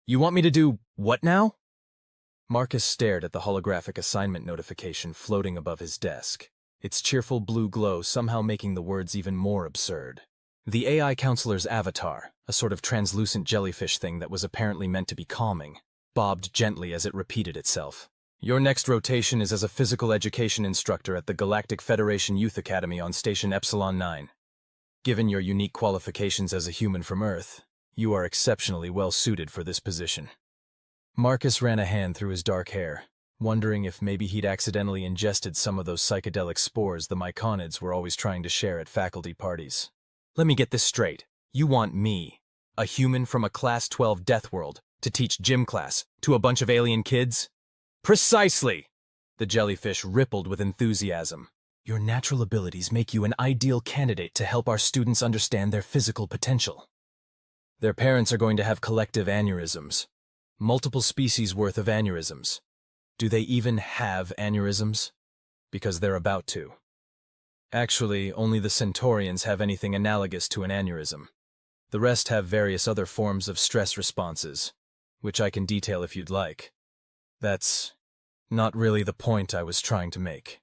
You want me to do what now? Marcus stared at the holographic assignment notification floating above his desk, its cheerful blue glow somehow making the words even more absurd. The AI counselor's avatar, a sort of translucent jellyfish thing that was apparently meant to be calming, bobbed gently as it repeated itself. Your next rotation is as a physical education instructor at the Galactic Federation Youth Academy on Station Epsilon 9. Given your unique qualifications as a human from Earth, you are exceptionally well suited for this position. Marcus ran a hand through his dark hair, wondering if maybe he'd accidentally ingested some of those psychedelic spores the myconids were always trying to share at faculty parties. Let me get this straight. You want me, a human from a Class 12 death world, to teach gym class to a bunch of alien kids? Precisely! The jellyfish rippled with enthusiasm. Your natural abilities make you an ideal candidate to help our students understand their physical potential. Their parents are going to have collective aneurysms. Multiple species worth of aneurysms. Do they even have aneurysms? Because they're about to. Actually, only the Centaurians have anything analogous to an aneurysm. The rest have various other forms of stress responses, which I can detail if you'd like. That's not really the point I was trying to make.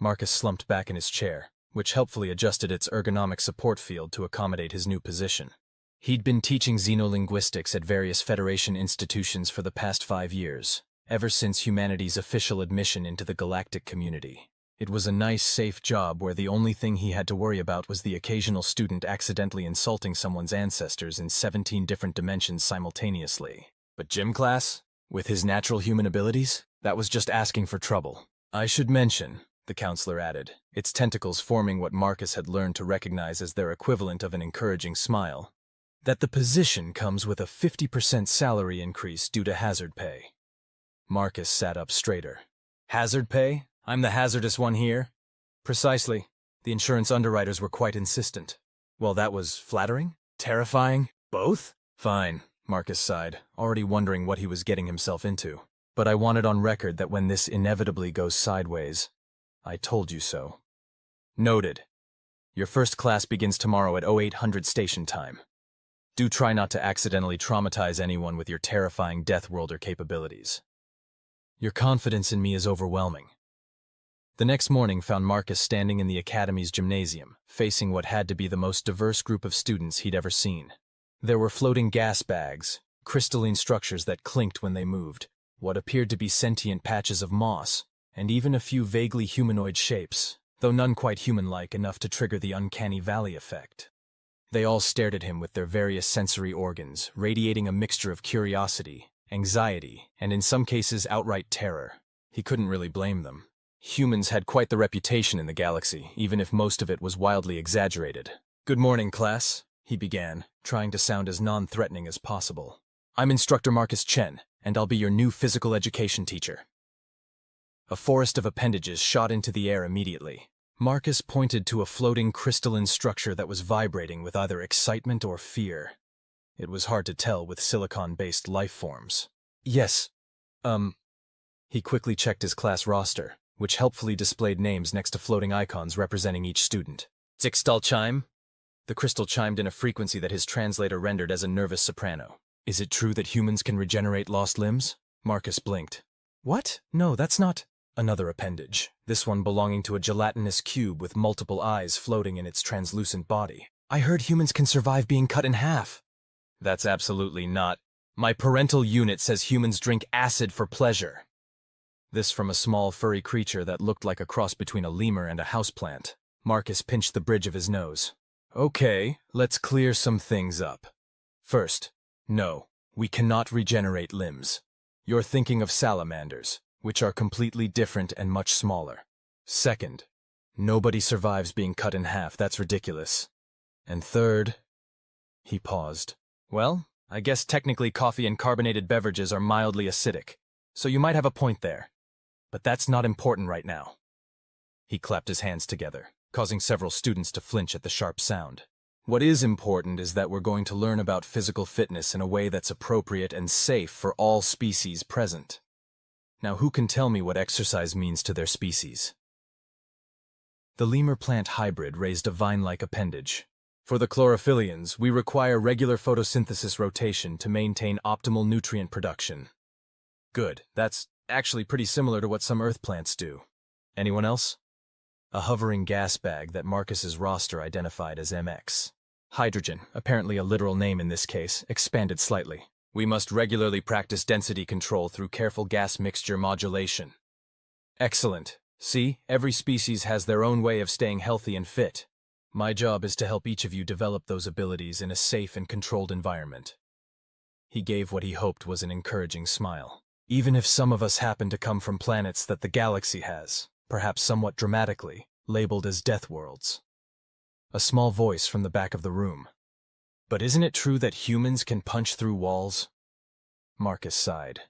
Marcus slumped back in his chair, which helpfully adjusted its ergonomic support field to accommodate his new position. He'd been teaching xenolinguistics at various Federation institutions for the past 5 years, ever since humanity's official admission into the galactic community. It was a nice, safe job where the only thing he had to worry about was the occasional student accidentally insulting someone's ancestors in 17 different dimensions simultaneously. But gym class? With his natural human abilities? That was just asking for trouble. I should mention, the counselor added, its tentacles forming what Marcus had learned to recognize as their equivalent of an encouraging smile, that the position comes with a 50% salary increase due to hazard pay. Marcus sat up straighter. Hazard pay? I'm the hazardous one here? Precisely. The insurance underwriters were quite insistent. Well, that was flattering? Terrifying? Both? Fine, Marcus sighed, already wondering what he was getting himself into. But I want it on record that when this inevitably goes sideways, I told you so. Noted. Your first class begins tomorrow at 0800 station time. Do try not to accidentally traumatize anyone with your terrifying Death Worlder capabilities. Your confidence in me is overwhelming. The next morning found Marcus standing in the Academy's gymnasium, facing what had to be the most diverse group of students he'd ever seen. There were floating gas bags, crystalline structures that clinked when they moved, what appeared to be sentient patches of moss, and even a few vaguely humanoid shapes, though none quite human-like enough to trigger the uncanny valley effect. They all stared at him with their various sensory organs, radiating a mixture of curiosity, anxiety, and in some cases outright terror. He couldn't really blame them. Humans had quite the reputation in the galaxy, even if most of it was wildly exaggerated. Good morning, class, he began, trying to sound as non-threatening as possible. I'm Instructor Marcus Chen, and I'll be your new physical education teacher. A forest of appendages shot into the air immediately. Marcus pointed to a floating crystalline structure that was vibrating with either excitement or fear. It was hard to tell with silicon-based life forms. Yes. He quickly checked his class roster, which helpfully displayed names next to floating icons representing each student. Zixtal chime? The crystal chimed in a frequency that his translator rendered as a nervous soprano. Is it true that humans can regenerate lost limbs? Marcus blinked. What? No, that's not... Another appendage, this one belonging to a gelatinous cube with multiple eyes floating in its translucent body. I heard humans can survive being cut in half. That's absolutely not. My parental unit says humans drink acid for pleasure. This from a small furry creature that looked like a cross between a lemur and a houseplant. Marcus pinched the bridge of his nose. Okay, let's clear some things up. First, no, we cannot regenerate limbs. You're thinking of salamanders, which are completely different and much smaller. Second, nobody survives being cut in half, that's ridiculous. And third, he paused. Well, I guess technically coffee and carbonated beverages are mildly acidic, so you might have a point there. But that's not important right now. He clapped his hands together, causing several students to flinch at the sharp sound. What is important is that we're going to learn about physical fitness in a way that's appropriate and safe for all species present. Now who can tell me what exercise means to their species? The lemur plant hybrid raised a vine-like appendage, For the chlorophyllians, we require regular photosynthesis rotation to maintain optimal nutrient production. Good, that's actually pretty similar to what some Earth plants do. Anyone else? A hovering gas bag that Marcus's roster identified as MX. Hydrogen, apparently a literal name in this case, expanded slightly. We must regularly practice density control through careful gas mixture modulation. Excellent. See, every species has their own way of staying healthy and fit. My job is to help each of you develop those abilities in a safe and controlled environment. He gave what he hoped was an encouraging smile. Even if some of us happen to come from planets that the galaxy has, perhaps somewhat dramatically, labeled as death worlds. A small voice from the back of the room. But isn't it true that humans can punch through walls? Marcus sighed.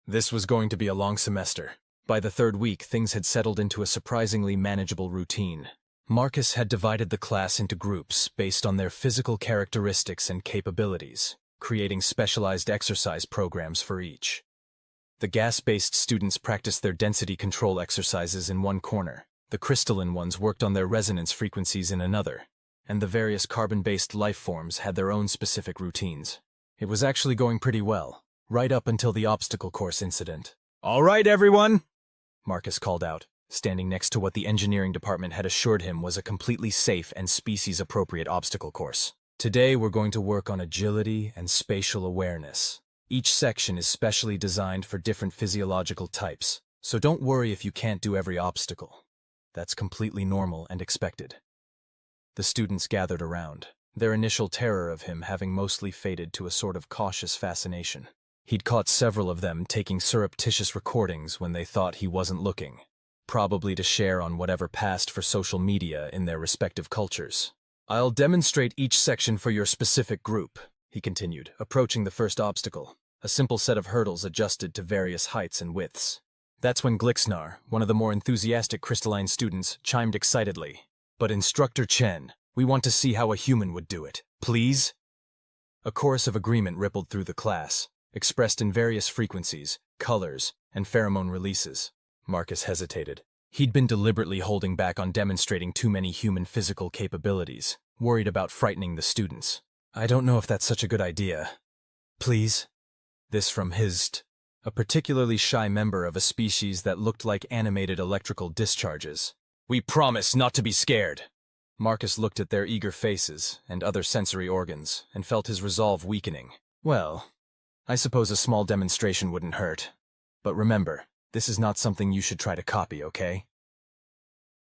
This was going to be a long semester. By the third week, things had settled into a surprisingly manageable routine. Marcus had divided the class into groups based on their physical characteristics and capabilities, creating specialized exercise programs for each. The gas-based students practiced their density control exercises in one corner, the crystalline ones worked on their resonance frequencies in another, and the various carbon-based life forms had their own specific routines. It was actually going pretty well, right up until the obstacle course incident. "All right, everyone!" Marcus called out, standing next to what the engineering department had assured him was a completely safe and species-appropriate obstacle course. Today we're going to work on agility and spatial awareness. Each section is specially designed for different physiological types, so don't worry if you can't do every obstacle. That's completely normal and expected. The students gathered around, their initial terror of him having mostly faded to a sort of cautious fascination. He'd caught several of them taking surreptitious recordings when they thought he wasn't looking, probably to share on whatever passed for social media in their respective cultures. "I'll demonstrate each section for your specific group," he continued, approaching the first obstacle, a simple set of hurdles adjusted to various heights and widths. That's when Glixnar, one of the more enthusiastic crystalline students, chimed excitedly. "But Instructor Chen, we want to see how a human would do it. Please?" A chorus of agreement rippled through the class, expressed in various frequencies, colors, and pheromone releases. Marcus hesitated. He'd been deliberately holding back on demonstrating too many human physical capabilities, worried about frightening the students. "I don't know if that's such a good idea. Please?" This from Hist, a particularly shy member of a species that looked like animated electrical discharges. "We promise not to be scared." Marcus looked at their eager faces and other sensory organs and felt his resolve weakening. "Well, I suppose a small demonstration wouldn't hurt. But remember, this is not something you should try to copy, okay?"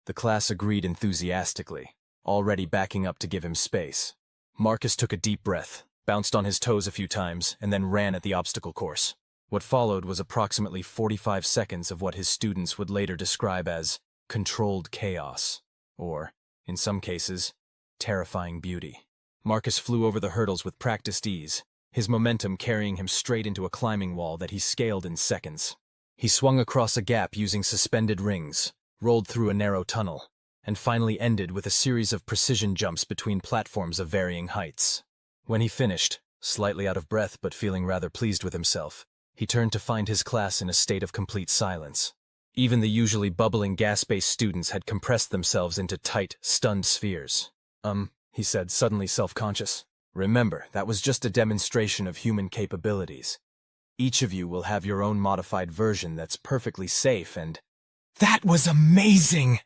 The class agreed enthusiastically, already backing up to give him space. Marcus took a deep breath, bounced on his toes a few times, and then ran at the obstacle course. What followed was approximately 45 seconds of what his students would later describe as controlled chaos, or, in some cases, terrifying beauty. Marcus flew over the hurdles with practiced ease, his momentum carrying him straight into a climbing wall that he scaled in seconds. He swung across a gap using suspended rings, rolled through a narrow tunnel, and finally ended with a series of precision jumps between platforms of varying heights. When he finished, slightly out of breath but feeling rather pleased with himself, he turned to find his class in a state of complete silence. Even the usually bubbling gas-based students had compressed themselves into tight, stunned spheres. He said, suddenly self-conscious. "Remember, that was just a demonstration of human capabilities. Each of you will have your own modified version that's perfectly safe and—" "That was amazing!"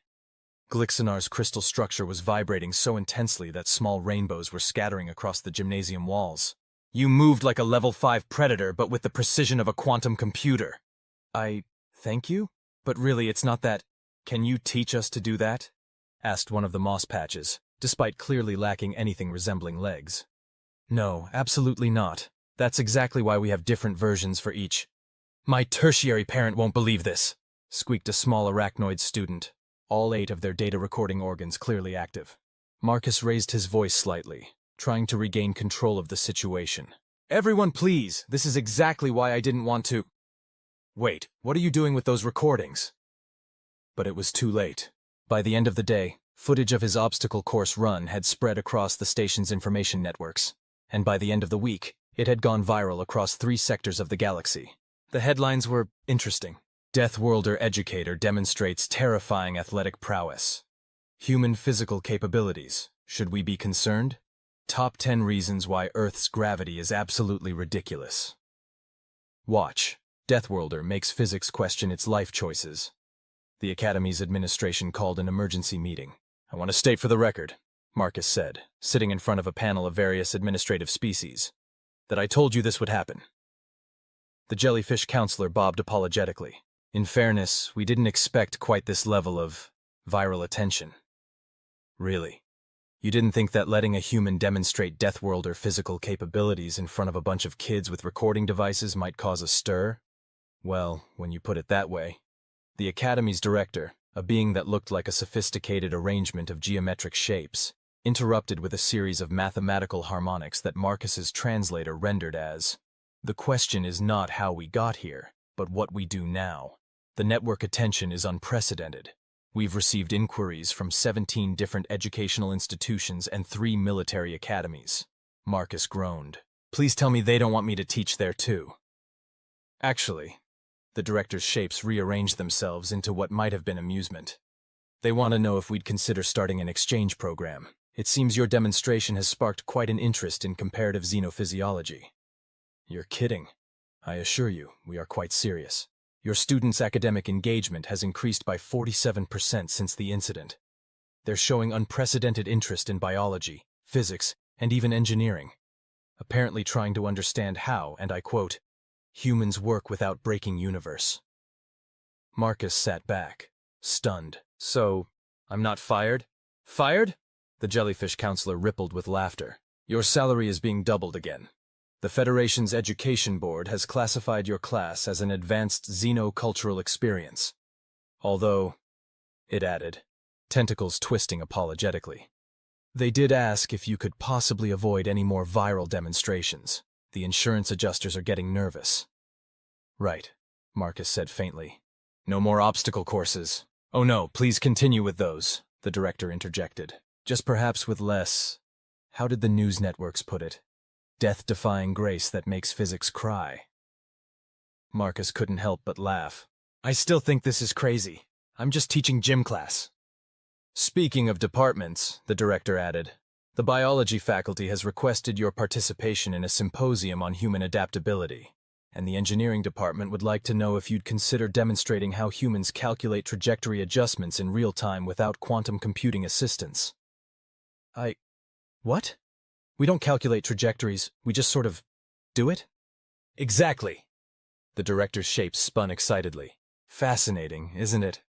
Glixinar's crystal structure was vibrating so intensely that small rainbows were scattering across the gymnasium walls. "You moved like a level 5 predator, but with the precision of a quantum computer." Thank you? But really, it's not that. Can you teach us to do that?" asked one of the moss patches, despite clearly lacking anything resembling legs. "No, absolutely not. That's exactly why we have different versions for each." "My tertiary parent won't believe this," squeaked a small arachnoid student, all 8 of their data recording organs clearly active. Marcus raised his voice slightly, trying to regain control of the situation. "Everyone please, this is exactly why I didn't want to—" "Wait, what are you doing with those recordings?" But it was too late. By the end of the day, footage of his obstacle course run had spread across the station's information networks, and by the end of the week, it had gone viral across 3 sectors of the galaxy. The headlines were interesting. "Death Worlder Educator Demonstrates Terrifying Athletic Prowess. Human Physical Capabilities. Should we be concerned?" Top 10 reasons why Earth's gravity is absolutely ridiculous. Watch. Deathworlder makes physics question its life choices. The Academy's administration called an emergency meeting. I want to state for the record, Marcus said, sitting in front of a panel of various administrative species, that I told you this would happen. The jellyfish counselor bobbed apologetically. In fairness, we didn't expect quite this level of viral attention. Really? You didn't think that letting a human demonstrate Deathworlder physical capabilities in front of a bunch of kids with recording devices might cause a stir? Well, when you put it that way. The Academy's director, a being that looked like a sophisticated arrangement of geometric shapes, interrupted with a series of mathematical harmonics that Marcus's translator rendered as, "The question is not how we got here, but what we do now. The network attention is unprecedented. We've received inquiries from 17 different educational institutions and 3 military academies." Marcus groaned. "Please tell me they don't want me to teach there too." Actually, the director's shapes rearranged themselves into what might have been amusement. "They want to know if we'd consider starting an exchange program. It seems your demonstration has sparked quite an interest in comparative xenophysiology." "You're kidding. I assure you, we are quite serious. Your students' academic engagement has increased by 47% since the incident. They're showing unprecedented interest in biology, physics, and even engineering, apparently trying to understand how, and I quote, humans work without breaking universe." Marcus sat back, stunned. "So, I'm not fired?" "Fired?" The jellyfish counselor rippled with laughter. "Your salary is being doubled again. The Federation's Education Board has classified your class as an advanced xenocultural experience. Although," it added, tentacles twisting apologetically, "they did ask if you could possibly avoid any more viral demonstrations. The insurance adjusters are getting nervous." "Right," Marcus said faintly. "No more obstacle courses." "Oh no, please continue with those," the director interjected. "Just perhaps with less, how did the news networks put it? Death-defying grace that makes physics cry." Marcus couldn't help but laugh. "I still think this is crazy. I'm just teaching gym class." "Speaking of departments," the director added, "the biology faculty has requested your participation in a symposium on human adaptability, and the engineering department would like to know if you'd consider demonstrating how humans calculate trajectory adjustments in real time without quantum computing assistance." What? We don't calculate trajectories, we just sort of do it? "Exactly." The director's shape spun excitedly. "Fascinating, isn't it?"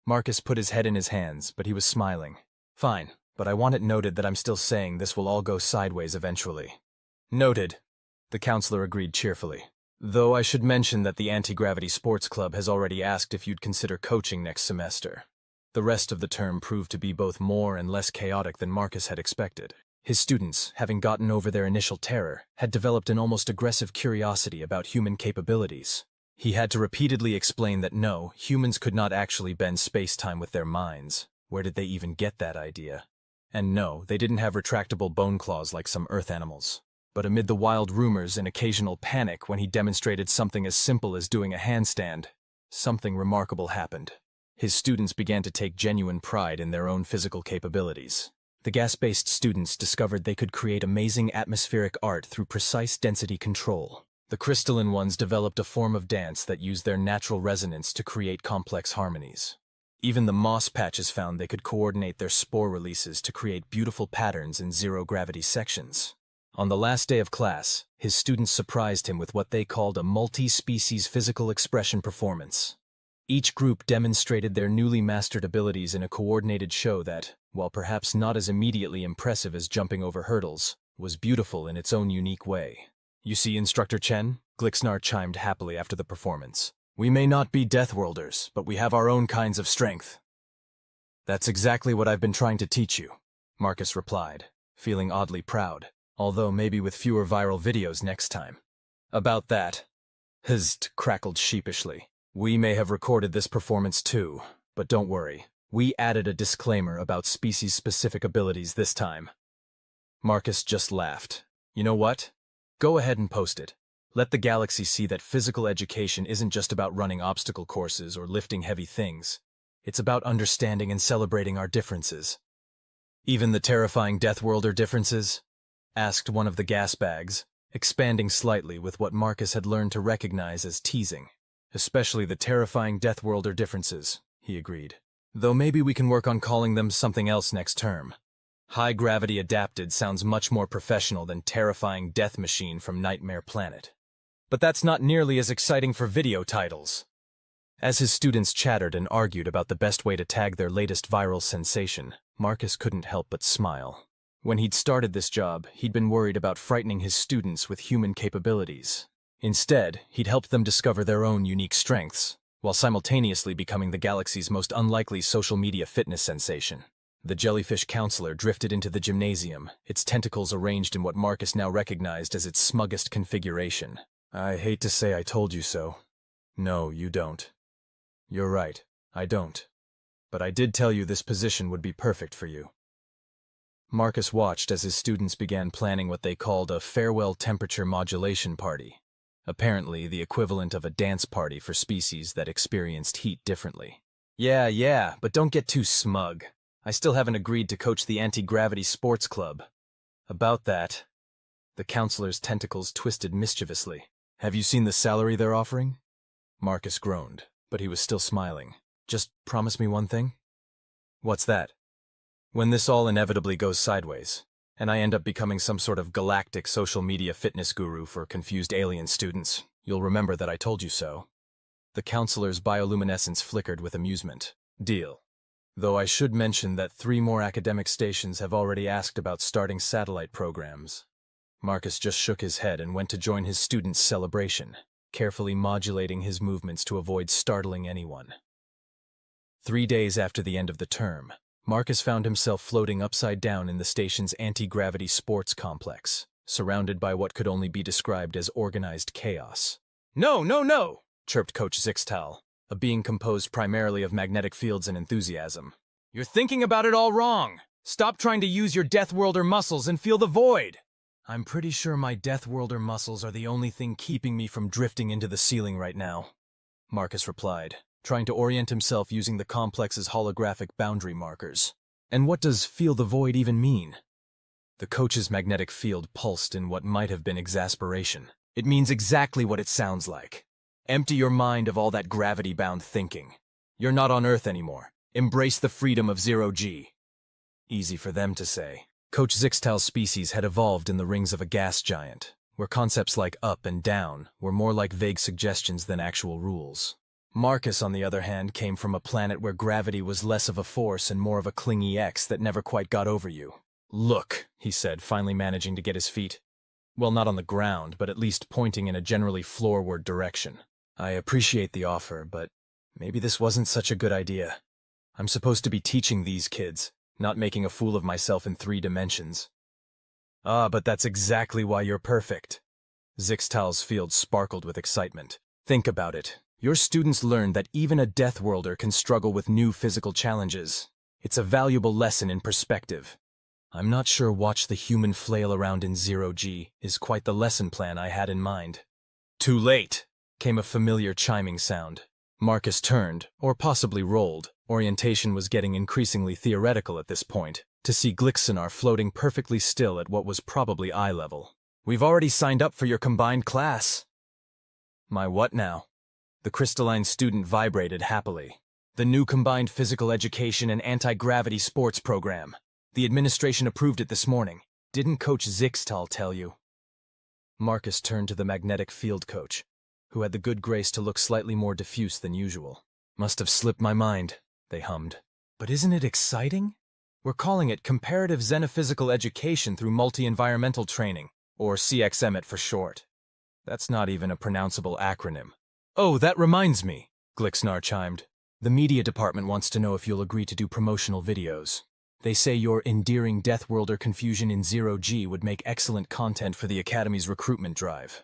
Marcus put his head in his hands, but he was smiling. "Fine, but I want it noted that I'm still saying this will all go sideways eventually." "Noted," the counselor agreed cheerfully. "Though I should mention that the Anti-Gravity Sports Club has already asked if you'd consider coaching next semester." The rest of the term proved to be both more and less chaotic than Marcus had expected. His students, having gotten over their initial terror, had developed an almost aggressive curiosity about human capabilities. He had to repeatedly explain that no, humans could not actually bend space-time with their minds. Where did they even get that idea? And no, they didn't have retractable bone claws like some Earth animals. But amid the wild rumors and occasional panic when he demonstrated something as simple as doing a handstand, something remarkable happened. His students began to take genuine pride in their own physical capabilities. The gas-based students discovered they could create amazing atmospheric art through precise density control. The crystalline ones developed a form of dance that used their natural resonance to create complex harmonies. Even the moss patches found they could coordinate their spore releases to create beautiful patterns in zero-gravity sections. On the last day of class, his students surprised him with what they called a multi-species physical expression performance. Each group demonstrated their newly mastered abilities in a coordinated show that, while perhaps not as immediately impressive as jumping over hurdles, was beautiful in its own unique way. "You see, Instructor Chen," Glixnar chimed happily after the performance. "We may not be Deathworlders, but we have our own kinds of strength." "That's exactly what I've been trying to teach you," Marcus replied, feeling oddly proud, although maybe with fewer viral videos next time. "About that," Hizd crackled sheepishly. "We may have recorded this performance too, but don't worry. We added a disclaimer about species-specific abilities this time." Marcus just laughed. "You know what? Go ahead and post it. Let the galaxy see that physical education isn't just about running obstacle courses or lifting heavy things. It's about understanding and celebrating our differences. Even the terrifying Deathworlder differences." asked one of the gas bags, expanding slightly with what Marcus had learned to recognize as teasing. Especially the terrifying Death Worlder differences, he agreed. Though maybe we can work on calling them something else next term. High Gravity Adapted sounds much more professional than Terrifying Death Machine from Nightmare Planet. But that's not nearly as exciting for video titles. As his students chattered and argued about the best way to tag their latest viral sensation, Marcus couldn't help but smile. When he'd started this job, he'd been worried about frightening his students with human capabilities. Instead, he'd helped them discover their own unique strengths, while simultaneously becoming the galaxy's most unlikely social media fitness sensation. The jellyfish counselor drifted into the gymnasium, its tentacles arranged in what Marcus now recognized as its smuggest configuration. I hate to say I told you so. No, you don't. You're right, I don't. But I did tell you this position would be perfect for you. Marcus watched as his students began planning what they called a farewell temperature modulation party. Apparently the equivalent of a dance party for species that experienced heat differently. Yeah, but don't get too smug. I still haven't agreed to coach the anti-gravity sports club. About that, the counselor's tentacles twisted mischievously. Have you seen the salary they're offering? Marcus groaned, but he was still smiling. Just promise me one thing? What's that? When this all inevitably goes sideways, and I end up becoming some sort of galactic social media fitness guru for confused alien students, you'll remember that I told you so. The counselor's bioluminescence flickered with amusement. Deal. Though I should mention that 3 more academic stations have already asked about starting satellite programs. Marcus just shook his head and went to join his students' celebration, carefully modulating his movements to avoid startling anyone. 3 days after the end of the term, Marcus found himself floating upside down in the station's anti-gravity sports complex, surrounded by what could only be described as organized chaos. No, chirped Coach Zixtal, a being composed primarily of magnetic fields and enthusiasm. You're thinking about it all wrong. Stop trying to use your Death Worlder muscles and feel the void. I'm pretty sure my Death Worlder muscles are the only thing keeping me from drifting into the ceiling right now, Marcus replied, trying to orient himself using the complex's holographic boundary markers. And what does feel the void even mean? The coach's magnetic field pulsed in what might have been exasperation. It means exactly what it sounds like. Empty your mind of all that gravity-bound thinking. You're not on Earth anymore. Embrace the freedom of 0G. Easy for them to say. Coach Zixtal's species had evolved in the rings of a gas giant, where concepts like up and down were more like vague suggestions than actual rules. Marcus, on the other hand, came from a planet where gravity was less of a force and more of a clingy X that never quite got over you. Look, he said, finally managing to get his feet. Well, not on the ground, but at least pointing in a generally floorward direction. I appreciate the offer, but maybe this wasn't such a good idea. I'm supposed to be teaching these kids, not making a fool of myself in 3 dimensions. But that's exactly why you're perfect. Zixtal's field sparkled with excitement. Think about it. Your students learned that even a Death Worlder can struggle with new physical challenges. It's a valuable lesson in perspective. I'm not sure watch the human flail around in 0G is quite the lesson plan I had in mind. Too late, came a familiar chiming sound. Marcus turned, or possibly rolled. Orientation was getting increasingly theoretical at this point, to see Glixsonar floating perfectly still at what was probably eye level. We've already signed up for your combined class. My what now? The crystalline student vibrated happily. The new combined physical education and anti-gravity sports program. The administration approved it this morning. Didn't Coach Zixtal tell you? Marcus turned to the magnetic field coach, who had the good grace to look slightly more diffuse than usual. Must have slipped my mind, they hummed. But isn't it exciting? We're calling it Comparative Xenophysical Education through Multi-Environmental Training, or CXMET for short. That's not even a pronounceable acronym. Oh, that reminds me, Glixnar chimed. The media department wants to know if you'll agree to do promotional videos. They say your endearing Death Worlder confusion in 0G would make excellent content for the Academy's recruitment drive.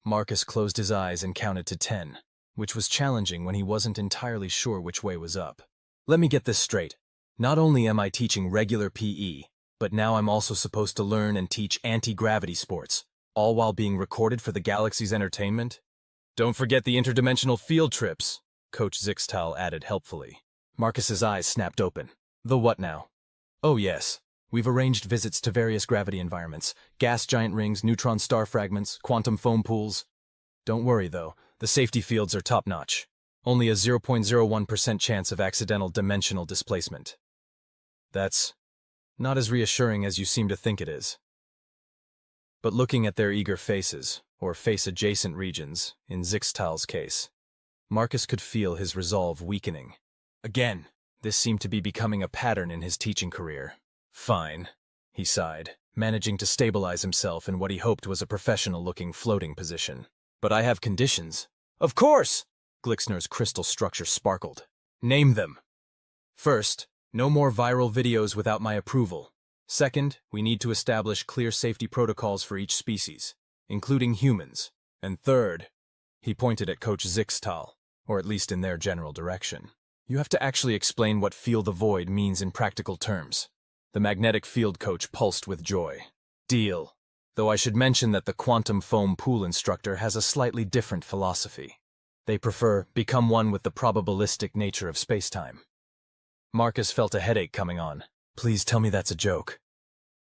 Marcus closed his eyes and counted to 10, which was challenging when he wasn't entirely sure which way was up. Let me get this straight. Not only am I teaching regular PE, but now I'm also supposed to learn and teach anti-gravity sports, all while being recorded for the galaxy's entertainment? Don't forget the interdimensional field trips, Coach Zixtal added helpfully. Marcus's eyes snapped open. The what now? Oh yes, We've arranged visits to various gravity environments, gas giant rings, neutron star fragments, quantum foam pools. Don't worry, though, the safety fields are top-notch. Only a 0.01% chance of accidental dimensional displacement. That's not as reassuring as you seem to think it is. But looking at their eager faces, or face-adjacent regions, in Zixtal's case, Marcus could feel his resolve weakening. Again, this seemed to be becoming a pattern in his teaching career. Fine, he sighed, managing to stabilize himself in what he hoped was a professional-looking floating position. But I have conditions. Of course! Glixner's crystal structure sparkled. Name them. First, no more viral videos without my approval. Second, we need to establish clear safety protocols for each species, including humans. And third, he pointed at Coach Zixtal, or at least in their general direction. You have to actually explain what feel the void means in practical terms. The magnetic field coach pulsed with joy. Deal. Though I should mention that the quantum foam pool instructor has a slightly different philosophy. They prefer become one with the probabilistic nature of spacetime. Marcus felt a headache coming on. Please tell me that's a joke.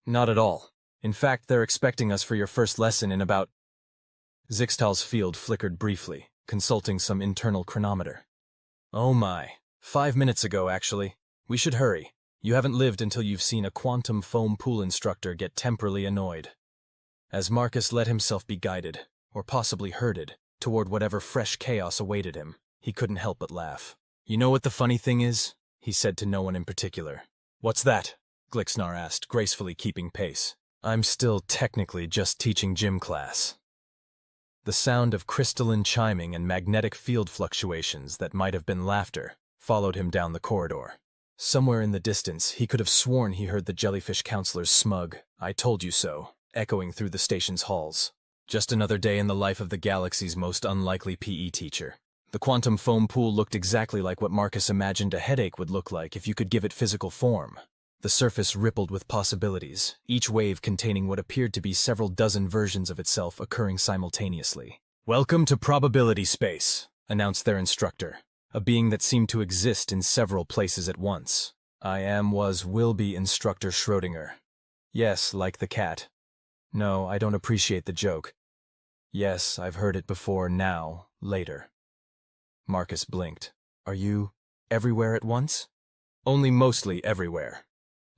Not at all. In fact, they're expecting us for your first lesson in about... Zixtal's field flickered briefly, consulting some internal chronometer. Oh my. 5 minutes ago, actually. We should hurry. You haven't lived until you've seen a quantum foam pool instructor get temporally annoyed. As Marcus let himself be guided, or possibly herded, toward whatever fresh chaos awaited him, he couldn't help but laugh. You know what the funny thing is? He said to no one in particular. What's that? Glixnar asked, gracefully keeping pace. I'm still technically just teaching gym class. The sound of crystalline chiming and magnetic field fluctuations that might have been laughter followed him down the corridor. Somewhere in the distance, he could have sworn he heard the jellyfish counselor's smug, "I told you so," echoing through the station's halls. Just another day in the life of the galaxy's most unlikely PE teacher. The quantum foam pool looked exactly like what Marcus imagined a headache would look like if you could give it physical form. The surface rippled with possibilities, each wave containing what appeared to be several dozen versions of itself occurring simultaneously. Welcome to probability space, announced their instructor, a being that seemed to exist in several places at once. Will be Instructor Schrödinger. Yes, like the cat. No, I don't appreciate the joke. Yes, I've heard it before now, later. Marcus blinked. Are you everywhere at once? Only mostly everywhere.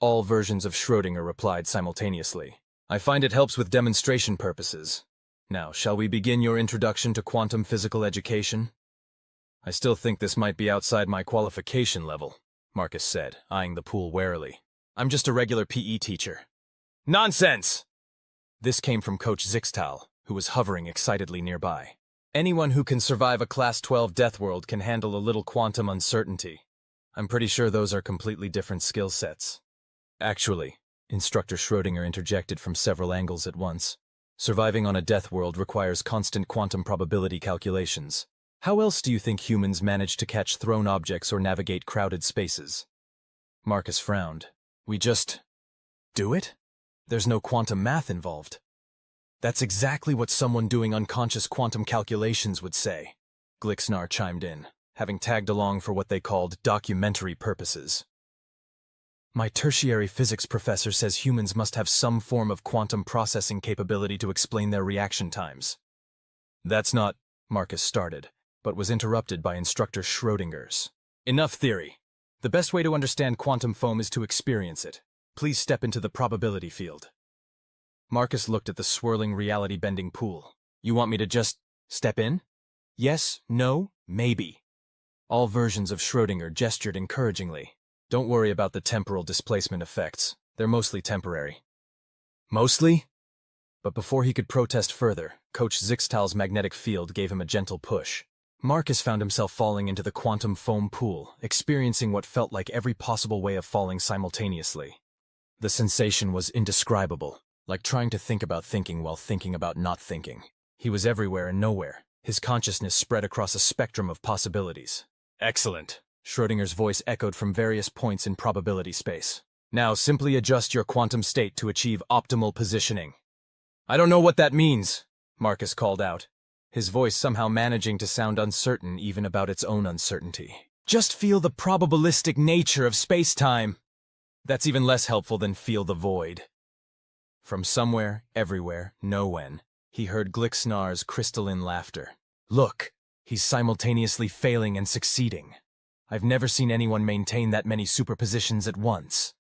All versions of Schrödinger replied simultaneously. I find it helps with demonstration purposes. Now, shall we begin your introduction to quantum physical education? I still think this might be outside my qualification level, Marcus said, eyeing the pool warily. I'm just a regular PE teacher. Nonsense! This came from Coach Zixtal, who was hovering excitedly nearby. Anyone who can survive a Class 12 death world can handle a little quantum uncertainty. I'm pretty sure those are completely different skill sets. Actually, Instructor Schrödinger interjected from several angles at once. Surviving on a death world requires constant quantum probability calculations. How else do you think humans manage to catch thrown objects or navigate crowded spaces? Marcus frowned. We just do it? There's no quantum math involved. That's exactly what someone doing unconscious quantum calculations would say, Glixnar chimed in, having tagged along for what they called documentary purposes. My tertiary physics professor says humans must have some form of quantum processing capability to explain their reaction times. That's not, Marcus started, but was interrupted by Instructor Schrödinger's. Enough theory. The best way to understand quantum foam is to experience it. Please step into the probability field. Marcus looked at the swirling reality-bending pool. You want me to just step in? Yes, no, maybe. All versions of Schrödinger gestured encouragingly. Don't worry about the temporal displacement effects. They're mostly temporary. Mostly? But before he could protest further, Coach Zixtal's magnetic field gave him a gentle push. Marcus found himself falling into the quantum foam pool, experiencing what felt like every possible way of falling simultaneously. The sensation was indescribable, like trying to think about thinking while thinking about not thinking. He was everywhere and nowhere, his consciousness spread across a spectrum of possibilities. Excellent. Schrödinger's voice echoed from various points in probability space. Now simply adjust your quantum state to achieve optimal positioning. I don't know what that means, Marcus called out, his voice somehow managing to sound uncertain even about its own uncertainty. Just feel the probabilistic nature of space-time. That's even less helpful than feel the void. From somewhere, everywhere, no when, he heard Glicksnar's crystalline laughter. Look, he's simultaneously failing and succeeding. I've never seen anyone maintain that many superpositions at once.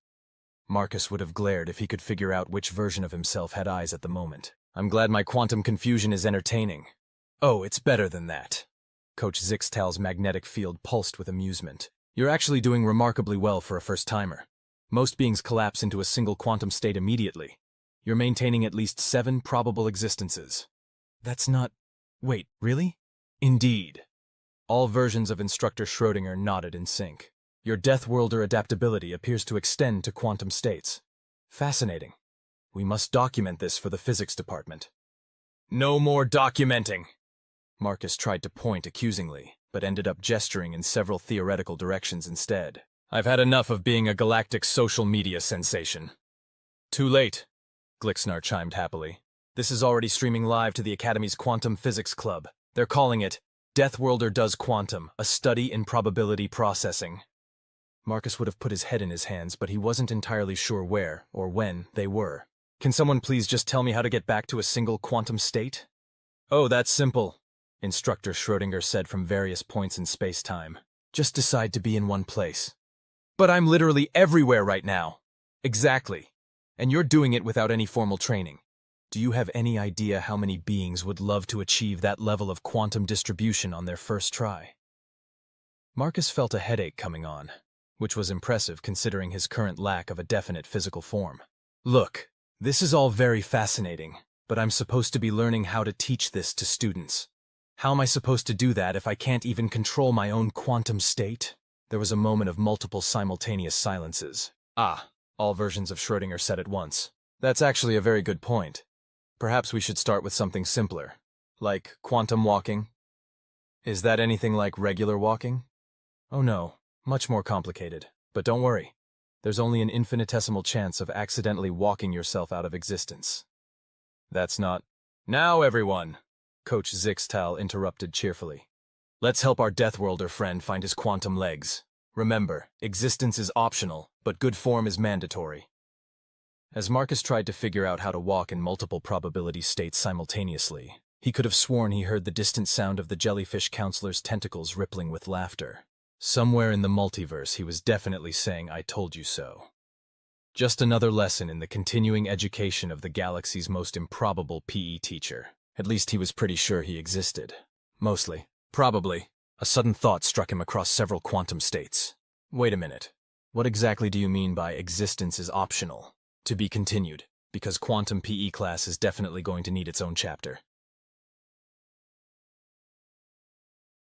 Marcus would have glared if he could figure out which version of himself had eyes at the moment. I'm glad my quantum confusion is entertaining. Oh, it's better than that. Coach Zixtal's magnetic field pulsed with amusement. You're actually doing remarkably well for a first-timer. Most beings collapse into a single quantum state immediately. You're maintaining at least 7 probable existences. That's not... Wait, really? Indeed. All versions of Instructor Schrödinger nodded in sync. Your Death Worlder adaptability appears to extend to quantum states. Fascinating. We must document this for the physics department. No more documenting! Marcus tried to point accusingly, but ended up gesturing in several theoretical directions instead. I've had enough of being a galactic social media sensation. Too late, Glicksnar chimed happily. This is already streaming live to the Academy's Quantum Physics Club. They're calling it Death Worlder Does Quantum, a Study in Probability Processing. Marcus would have put his head in his hands, but he wasn't entirely sure where, or when, they were. Can someone please just tell me how to get back to a single quantum state? Oh, that's simple, Instructor Schrödinger said from various points in space-time. Just decide to be in one place. But I'm literally everywhere right now. Exactly. And you're doing it without any formal training. Do you have any idea how many beings would love to achieve that level of quantum distribution on their first try? Marcus felt a headache coming on, which was impressive considering his current lack of a definite physical form. Look, this is all very fascinating, but I'm supposed to be learning how to teach this to students. How am I supposed to do that if I can't even control my own quantum state? There was a moment of multiple simultaneous silences. Ah, all versions of Schrödinger said at once. That's actually a very good point. Perhaps we should start with something simpler, like quantum walking. Is that anything like regular walking? Oh no. Much more complicated. But don't worry. There's only an infinitesimal chance of accidentally walking yourself out of existence. That's not... Now, everyone! Coach Zixtal interrupted cheerfully. Let's help our Death Worlder friend find his quantum legs. Remember, existence is optional, but good form is mandatory. As Marcus tried to figure out how to walk in multiple probability states simultaneously, he could have sworn he heard the distant sound of the jellyfish counselor's tentacles rippling with laughter. Somewhere in the multiverse, he was definitely saying, "I told you so." Just another lesson in the continuing education of the galaxy's most improbable PE teacher. At least he was pretty sure he existed. Mostly. Probably. A sudden thought struck him across several quantum states. Wait a minute. What exactly do you mean by existence is optional? To be continued, because quantum PE class is definitely going to need its own chapter.